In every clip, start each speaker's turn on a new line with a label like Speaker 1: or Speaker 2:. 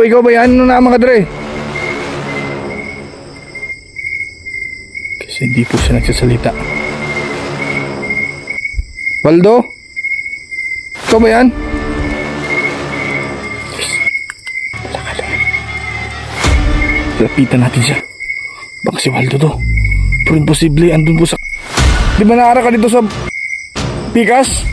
Speaker 1: Ikaw ba yan? Ano na mga dre? Kasi hindi po siya nagsasalita. Waldo? Ikaw ba yan? Lapitan natin siya. Baka si Waldo to. Pero imposible, andun po sa... Di ba naara ka dito sa... Pikas?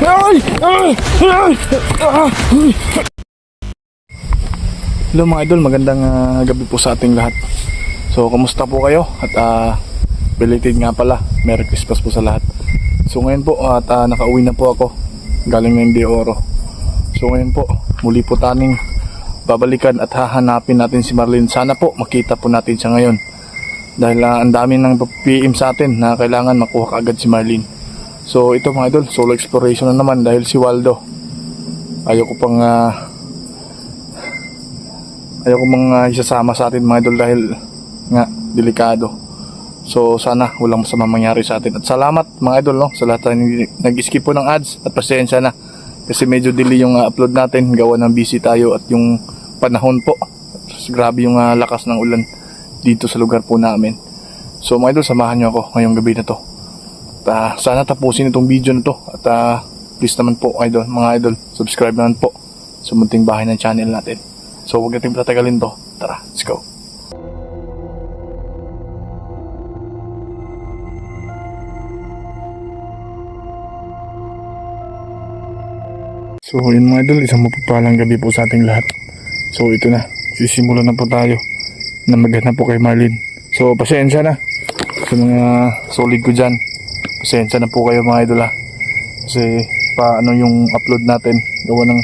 Speaker 1: Ay! Ay! Hello mga idol, magandang gabi po sa ating lahat. So, kumusta po kayo? At belated nga pala, Merry Christmas po sa lahat. So ngayon po, at nakauwi na po ako galing ng De Oro. So ngayon po, muli po taning babalikan at hahanapin natin si Marlene. Sana po makita po natin siya ngayon. Dahil ang dami ng PM sa atin na kailangan makuha kaagad si Marlene. So ito mga idol, solo exploration na naman dahil si Waldo ayaw ko pang isasama sa atin mga idol dahil nga delikado. So sana walang masama mangyari sa atin. At salamat mga idol, no, sa lahat ng nag-skip po ng ads. At pasensya na kasi medyo delay yung upload natin, gawa ng busy tayo at yung panahon po. Grabe yung lakas ng ulan dito sa lugar po namin. So mga idol, samahan nyo ako ngayong gabi na to. Sana tapusin itong video na to. At please naman po idol, mga idol, subscribe naman po sa munting bahay ng channel natin. So huwag natin patagalin to. Tara, let's go. So yun mga idol, isang mapagpalang gabi po sa ating lahat. So ito na, sisimulan na po tayo na maghanap po kay Marlene. So pasensya na sa mga solid ko dyan. Pasensya na po kayo mga idol kasi paano yung upload natin, gawa ng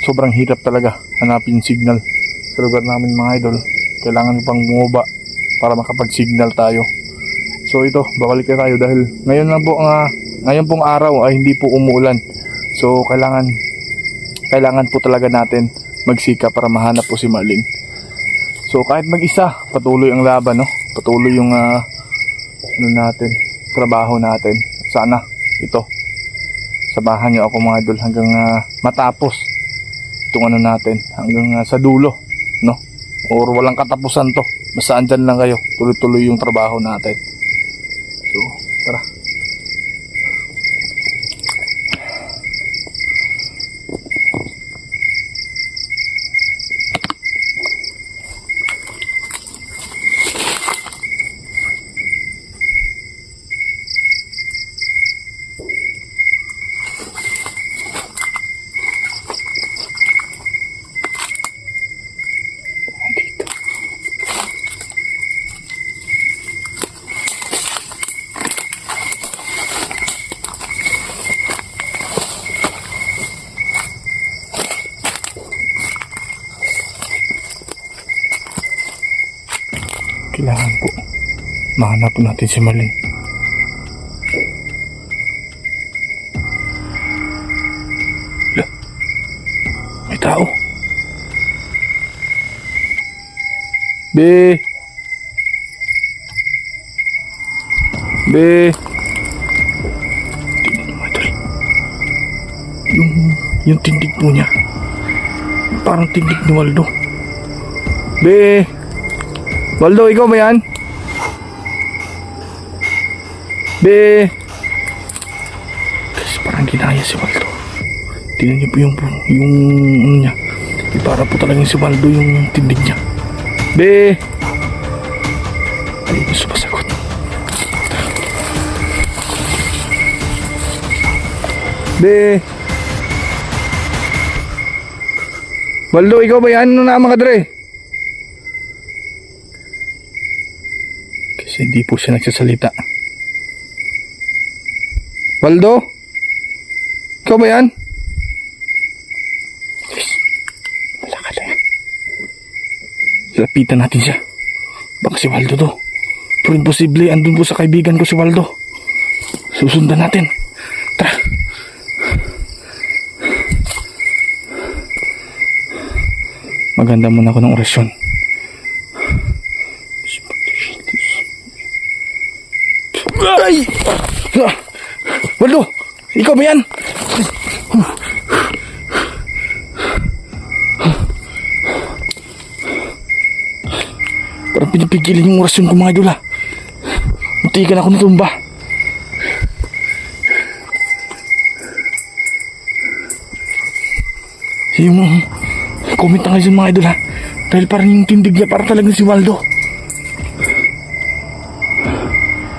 Speaker 1: sobrang hirap talaga hanapin signal sa lugar namin mga idol. Kailangan pang bumaba para makapag-signal tayo. So ito, babalik na tayo dahil ngayon lang po ngayon pong araw ay hindi po umuulan. So kailangan po talaga natin magsika para mahanap po si Marlene. So kahit mag-isa, patuloy ang laban, no? Patuloy yung trabaho natin. Sana ito, samahan niyo ako mga idol hanggang matapos itong natin, hanggang sa dulo, no? Or walang katapusan to. Basta andyan lang kayo, tuloy-tuloy yung trabaho natin. So tara. Kailangan po mahanap po natin si Marlene. Wala, may tao. Be tingnan niyo mga idol, yung tindig po niya parang tindig ni Waldo. Waldo, ikaw ba yan? Kasi parang ginaya si Waldo. Tingnan niyo po yung ano niya. Para po talagang si Waldo yung tindig niya. Ay, gusto pa sagot. Waldo, ikaw ba yan? Ano na mga dre? Kasi hindi po siya nagsasalita. Waldo? Ikaw ba yan? Yes. Malakad na yan. Lapitan natin siya. Baka si Waldo to. Pero imposible, andun po sa kaibigan ko si Waldo. Susundan natin. Tara. Maganda muna ako ng orasyon. Ay! Waldo! Ikaw ba yan? Parang pinipigilan yung orasyon ko mga idol ha. Muntikan ako natumba. Yung comment na ngayon mga idol ha. Dahil parang yung tindig niya parang talagang si Waldo.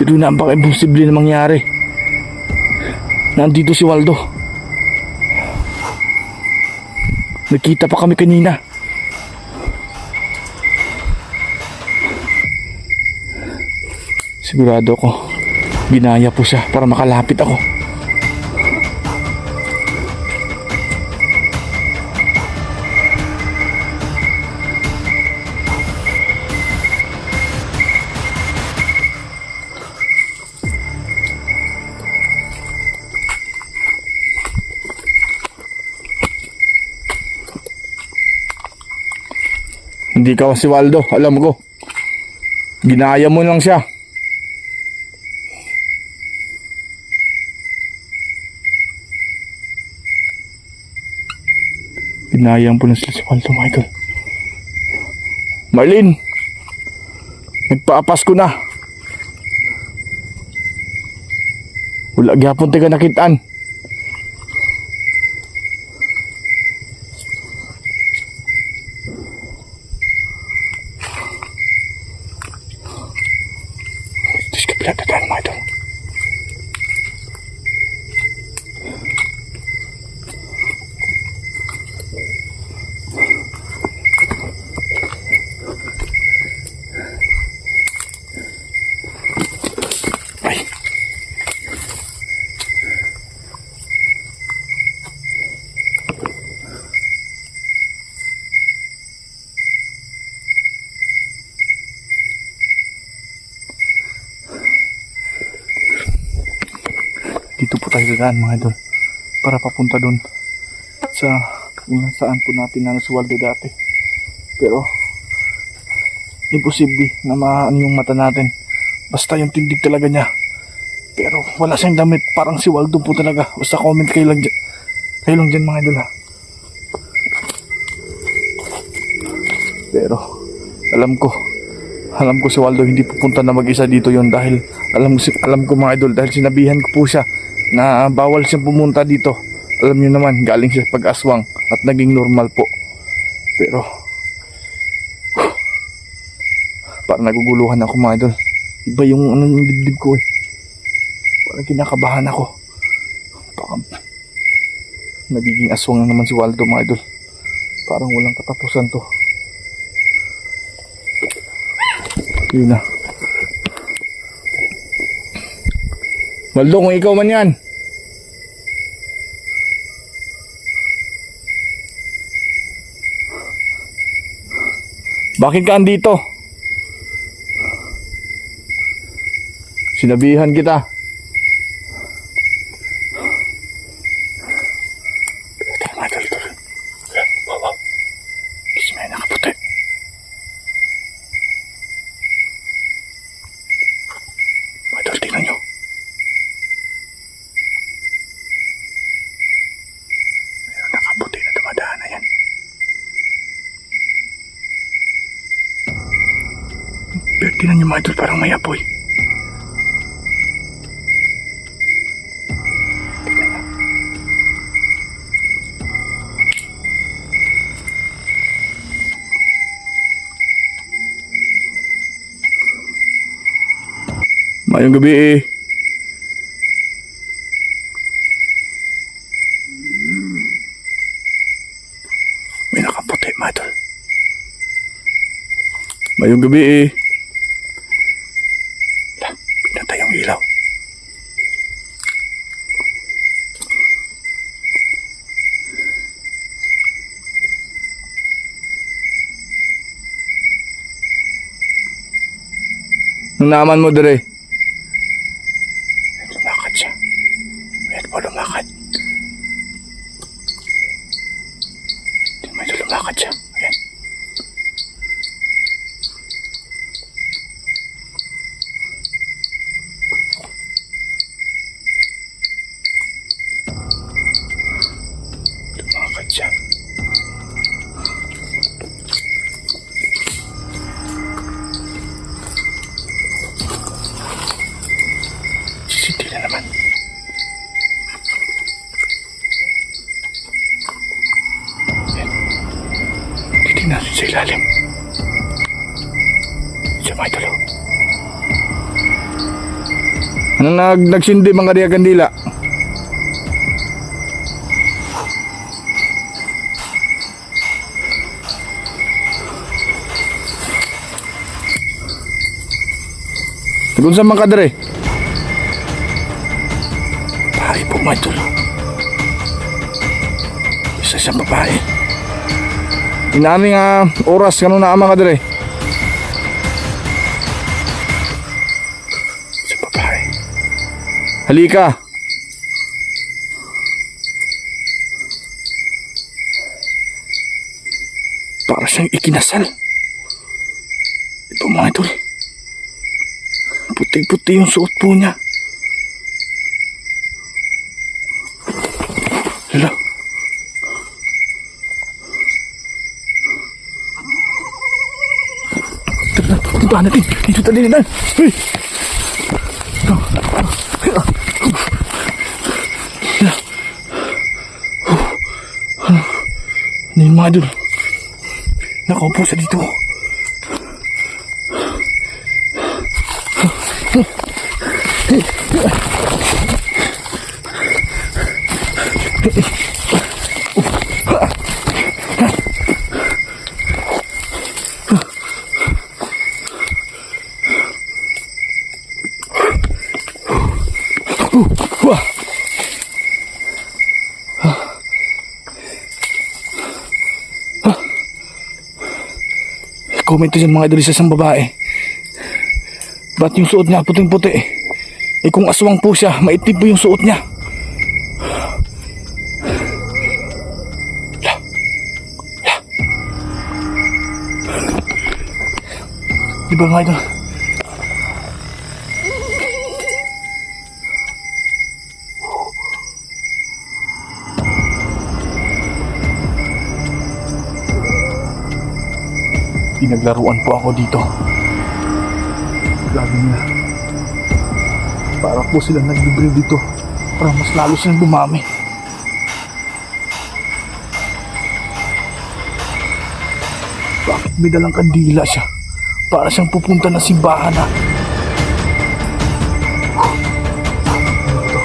Speaker 1: Pero na baka imposible na mangyari. Nandito si Waldo. Nagkita pa kami kanina. Sigurado ako ginaya po siya para makalapit ako. Hindi ka si Waldo, alam ko. Ginaya mo lang siya. Ginaya mo lang sila si Waldo, Michael. Marlene, nagpaapas ko na. Wala gyapon taga nakitaan. Pinagdadaan mo ito. Ay. Dito po tayo dadaan mga idol para papunta doon sa kung saan po natin na si Waldo dati. Pero imposible na maano yung mata natin. Basta yung tindig talaga niya. Pero wala siyang damit. Parang si Waldo po talaga. Basta comment kayo lang dyan. Kayo lang dyan mga idol ha. Pero alam ko si Waldo hindi pupunta na mag-isa dito yon dahil alam ko mga idol dahil sinabihan ko po siya na bawal siyang pumunta dito. Alam niyo naman, galing siya pag-aswang at naging normal po. Pero parang naguguluhan ako mga idol. Iba yung yung dibdib ko eh. Parang kinakabahan ako. Baka nagiging aswang na naman si Waldo mga idol. Parang walang katapusan to. Yun na. Waldo, kung ikaw man yan. Bakit ka andito? Sinabihan kita. Tama, tol. Wow. Kasi may nakaputi. Idol, tingnan nyo. Meron nakaputi na dumadaan na yan. Pero tingnan nyo mga idol, parang may apoy. Tingnan nyo. Mayong gabi eh. May nakaputi mga idol. Mayong gabi eh. Pinatay ang ilaw. Nung naaman mo dire. Lumakad siya. Ayan po lumakad. May lumakad siya. Ayan. Lumakad siya. Sisiti na naman. Yan. Titignan natin sa ilalim. Siya mga idol. Anong nagsindi mga kandila? Kung sa mga kadre? Bahay po mga idol. Isa siyang babae. Inaaming oras kanuna ang mga kadre. Sa babae. Halika. Para siyang ikinasal. Ito mga idol. Puti-puti yung suot po niya. Hala. Tara, puntahan natin. Dito tayo din. Hey! Ano yung mga idol? Nakaupo sa dito. Comment dyan mga idol, isa siyang babae. Ba't yung suot niya puting-puti? Eh kung aswang po siya, maitim po yung suot niya. Diba mga idol? Pinaglaruan po ako dito. Grabe na. Para po silang nag-breed dito. Para mas lalo silang dumami. Bakit may dalang kandila siya? Para siyang pupunta ng simbahan na. Ito.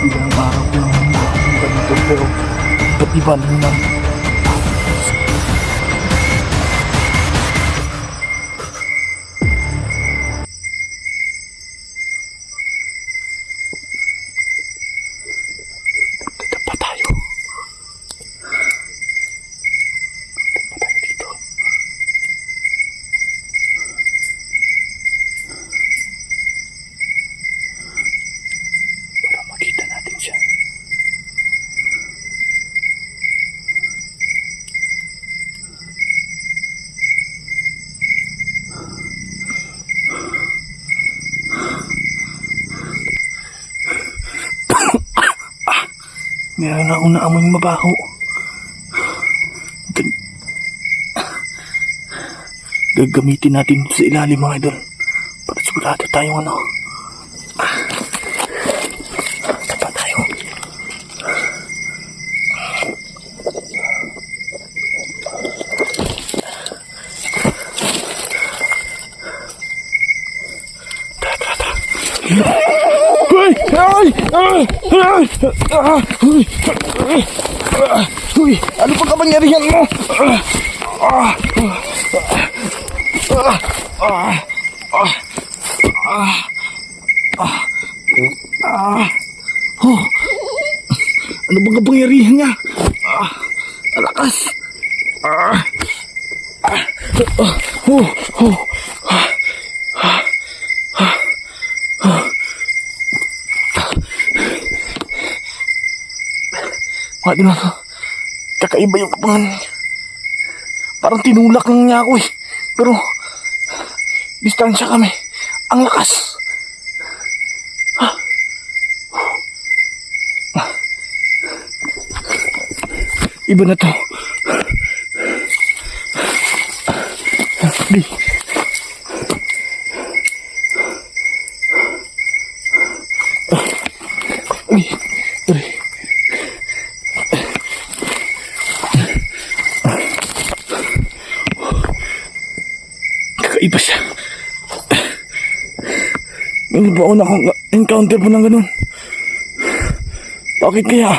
Speaker 1: Ilang araw ko lang pumunta dito pero ba't iba naman? Meron akong naamoy mabaho. Gagamitin natin sa ilalim mga idol. Para sigurado tayong ano. Tapa tayo. Tara. Uy, ano pa kapangyarihan mo? Ano bang kapangyarihan niya? Alakas. Mga idol, kakaiba yung kapangan. Parang tinulak lang niya ako eh. Pero, distansya kami. Ang lakas. Iba na to. Di. Ay, aray. Kakaiba siya. Hindi ba ako naka-encounter po ng ganun? Bakit kaya?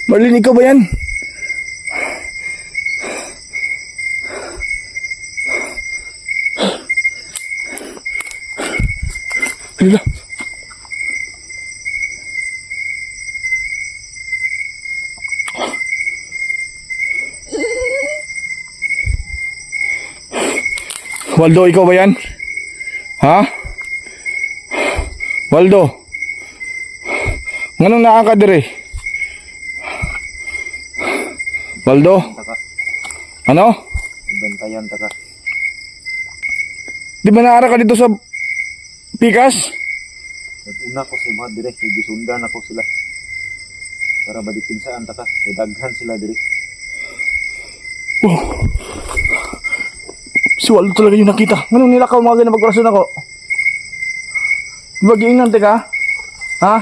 Speaker 1: Marlene, ikaw ba yan? Hala. Waldo, ikaw ba yan? Ha? Waldo? Nganong nakakadiri? Waldo? Ano?
Speaker 2: Bantayan taka.
Speaker 1: Di ba naara ka dito sa pikas?
Speaker 2: Nag-una ko sa mga direk, gisundan ako sila. Para badipinsaan taka, daghan sila direk.
Speaker 1: Oh. Si Waldo talaga yung nakita. Nganong nilakaw mga ganang pagkurason ako? Di ba giingnan ka? Ha?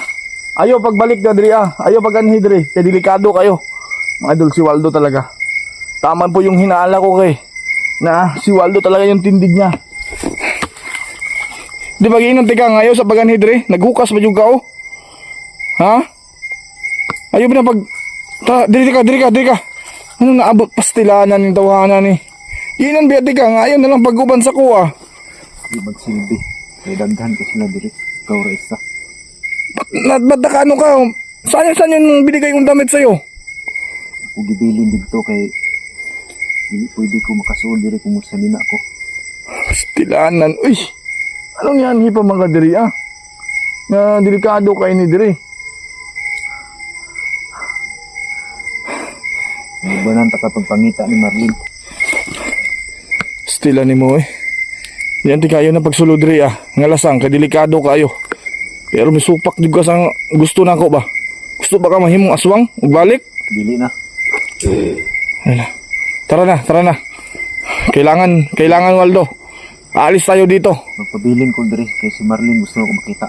Speaker 1: Ayaw pagbalik ka diri ah. Ayaw pag-anhi diri. Kaya delikado kayo. Mga idol, si Waldo talaga. Tama po yung hinaala ko kay. Na si Waldo talaga yung tindig niya. Di ba giingnan ka ngayon sa pag-anhi diri? Naghukas ba yung kao? Ha? Ayaw ba na pag... Diri ka. Ano naabot pastilanan yung tawanan eh. Inan biyati ka, ngayon na lang pag-uban sa kuha.
Speaker 2: Di magsilbi. Kaya daghan ko sila direk. Ikaw ra isa.
Speaker 1: Ba't ano ka? Saan yung binigay yung damit sa'yo?
Speaker 2: Ako gibilin dito kay dili pwede ko makasuod direk kung musta nina ako.
Speaker 1: Pastilanan. Uy! Anong yan hipa mga diri ah? Na delikado kayo ni diri.
Speaker 2: Ibanan taka pagpangita ni Marlene.
Speaker 1: Stila ni mo eh. Yan ti kayo na pagsulod diri ah. Ngalasang, kadelikado kayo. Pero may supak juga sa gusto na ko ba? Gusto ba ka mahimong aswang? Ugbalik?
Speaker 2: Dili na.
Speaker 1: Hala. Tara na. Kailangan Waldo. Aalis tayo dito.
Speaker 2: Magpabilin ko direk kay si Marlene gusto ko makita.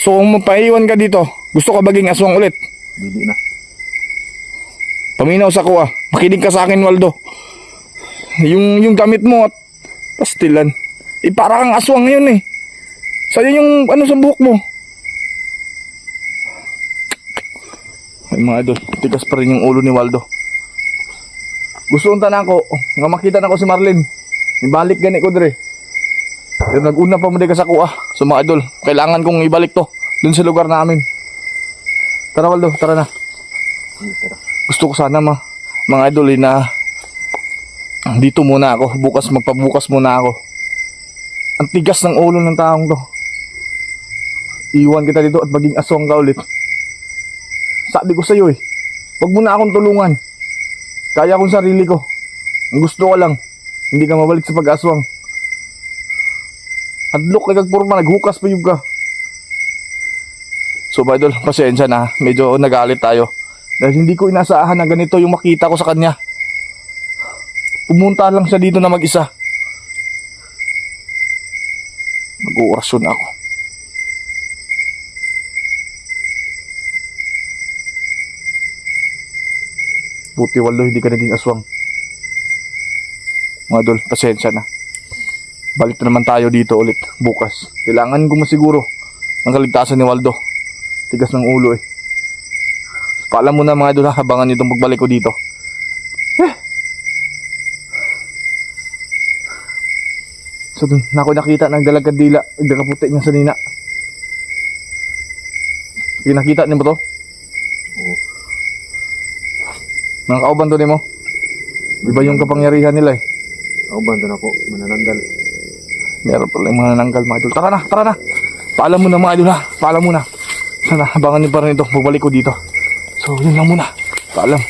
Speaker 1: So kung mapaiwan ka dito, gusto ka baging aswang ulit?
Speaker 2: Dili na.
Speaker 1: Paminaw sa kuha. Makinig ka sa akin, Waldo. Yung gamit mo at pastilan. Para kang aswang ngayon eh. Sa'yo yung ano sa buhok mo. Ay mga idol, tigas pa rin yung ulo ni Waldo. Gusto unta na ako, nga makita na ko si Marlene. Ibalik gani ko dire. Pero nag-una pa mo di ka sa kuha. So mga idol, kailangan kong ibalik to dun sa lugar namin. Tara Waldo, tara na.
Speaker 2: Sige, tara.
Speaker 1: Gusto ko sana mga idol na dito muna ako. Magpabukas muna ako. Ang tigas ng ulo ng taong to. Iwan kita dito at maging aswang ka ulit. Sabi ko sa'yo eh, wag mo na akong tulungan. Kaya kong sarili ko. Ang gusto ko lang, hindi ka mabalik sa pag-aswang. Hadlok kay kagpurma, naghukas pa yung ka. So ba idol, pasensya na, medyo nagalit tayo. Dahil hindi ko inaasahan na ganito yung makita ko sa kanya. Pumunta lang siya dito na mag-isa. Mag-uurasyon ako. Buti Waldo, hindi ka naging aswang. Mga idol, pasensya na. Balik na naman tayo dito ulit bukas. Kailangan ko masiguro ng kaligtasan ni Waldo. Tigas ng ulo eh. Paalam mo na mga idol, habangan nitong pagbalik ko dito. So dun, ako nakita ng dalagad dila, nagdakaputi niya sa nina. Nakita niyo ba to?
Speaker 2: Oo.
Speaker 1: Mga kauban to ni mo? Iba yung kapangyarihan nila eh.
Speaker 2: Ako bandan ako, manananggal.
Speaker 1: Meron pala yung mga nananggal mga idol. Tara na. Paalam mo na mga idol ha. Paalam mo na. Sana abangan niyo pa rin ito pagbalik ko dito. So yun lang muna. Paalam.